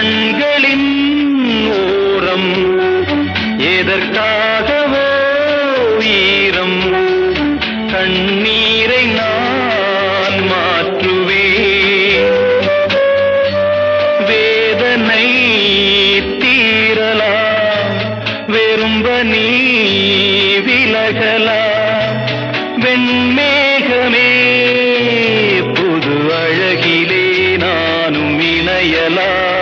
கண்களின் ஓரம் எதற்காகவோ ஈரம் கண்ணீரை நான் மாற்றுவேன் வேதனை தீரலாம் வெறும்ப நீ விலகலாம் வெண்மேகமே புது அழகிலே நானும் இணையலாம்